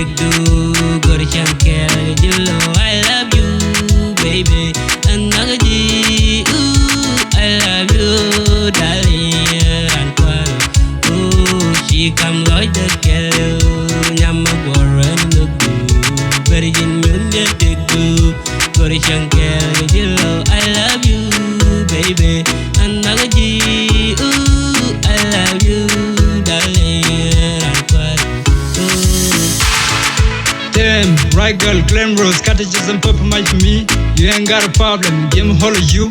take do go to Shankel Jillo. I love you, baby. And Nagaji, ooh, I love you, darling. And ooh, she come like the keliw. Nyama goren no do. Virgin million take do go to Shankel Jillo. I love you, baby. And Nagaji, ooh, I love you, darling. Damn, right girl, glam rose, cottages and purple mic for me. You ain't got a problem, give me hold of you.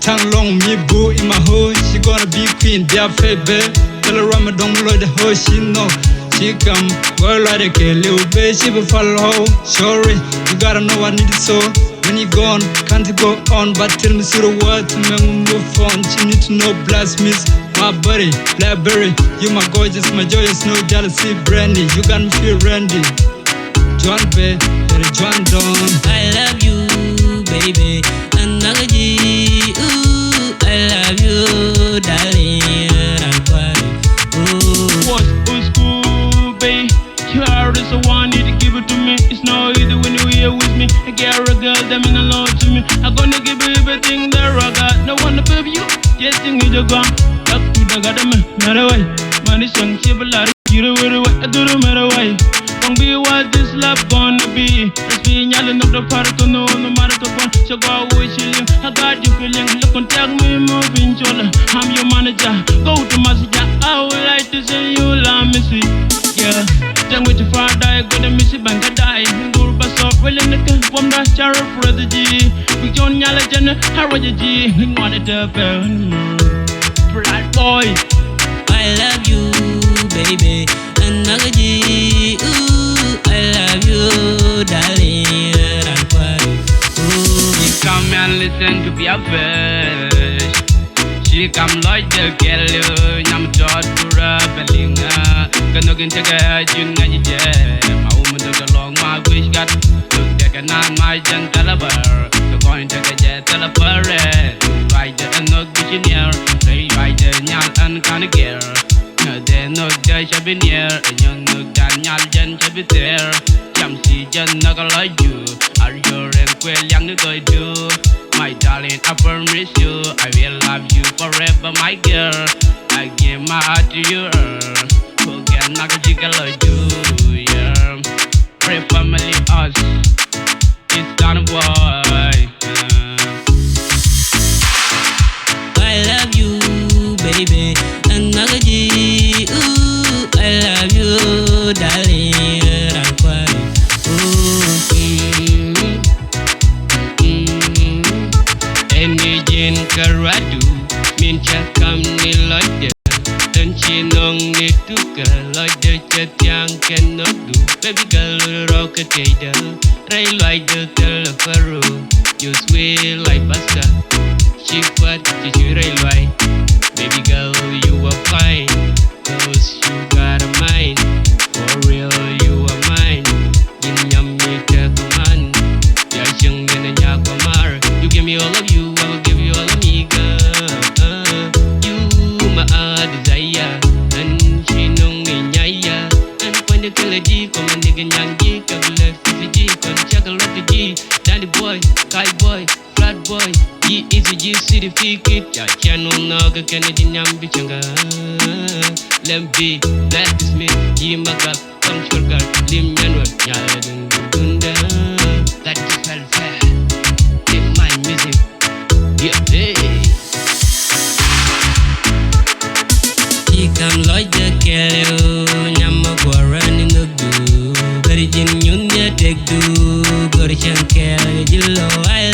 Tongue long, me boo in my hoe. She gonna be queen, be a baby. Tell her I'm a don't blow the hoe, she know. She come, girl like a keliw, baby, she will follow hoe. Sorry, you gotta know I need it so. When you gone, can't go on, but tell me through the word to make me move on. She need to know blasphemous. My buddy, Blackberry, you my gorgeous, my joyous, no jealousy, brandy. You got me feel randy. John Bay, John Don. I love you, baby. And Nagaji, ooh, I love you, darling. Ooh. What's old school, babe? You already so one need to give it to me. It's no easy when you're here with me. I get a girl, that mean a lot to me. I'm gonna give you everything that I got. No one to baby you. Just think you just gone. Talk to the god, matter way. Man, it's young, she will lie. You do it away, I do no matter way. Don't be what this love gonna be. Let's be yelling up the park, no matter the one. So go away, chilling. I got you feeling. Look and tag me, moving, shoulder. I'm your manager. Go to Masja. I would like to say you love me, sweet. Yeah. Then with your father, I gonna miss it, bank a die. Go pass off, well in the camp from the sheriff for the G. We don't yell at Jenna, how are you G? We wanted to burn. Bright boy. I love you, baby. And Nagaji, ooh, I love you, darling. Ooh. She come and listen to BFH. She come like the keliw. Nyam jod pura belinga. Kanogin taga jun ngaji jam. My woman took a long my wish got. Look take a nine my jan caliber. The coin take a jet telephone. Ride the nog visioneer. They ride the nyal and kind of gear. They nog the shabby near. And young nog dan nyal jan shabby there. Jam si jan nog like you. Are you and quail young to go do? My darling, I promise you, I will love you forever, my girl. I give my heart to you, who can knock a jiggle like you, yeah. Pray family us, it's done, boy. I love you, baby. And Nagaji, ooh, I love you, darling. Karadu, min cakam ni lode, dan cinong ni tuka lode cetiang kenodu. Baby girl rock a tater, ray like the telephone. You sweet like pasta, she what did you ray like? Baby girl, you are fine, 'cause you got a mind. For real, you are mine. Yin yum me man, ya shung ni na nyakwa. You give me all of you. Kelaji, come and nigga nyangi, kabula fiji, con chocolate G, dandy boy, kai boy, flat boy, G is a G city it, ya channel naga Kennedy nyambi changa. Lembi, that is me, G maga, come sugar, lim yanwa, ya dunda. That is fell fair, in my music, yeah, hey. He come like the keliw, nyama guaran in the do. Virgin yun ya take do, go to Shankel Jillo. I